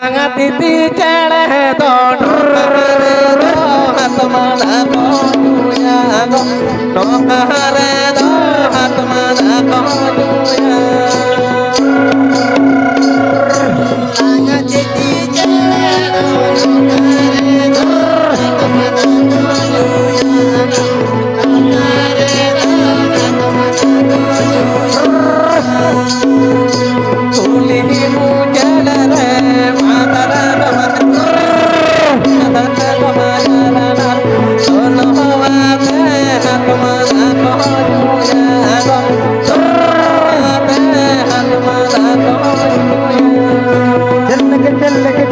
तिथि चढ़े दो हाथ माला कोया गो नोकरे दो हाथ माला कोया तिथि चढ़े दो नोकरे दो हाथ माला तुली मुजल रे मातरा चल के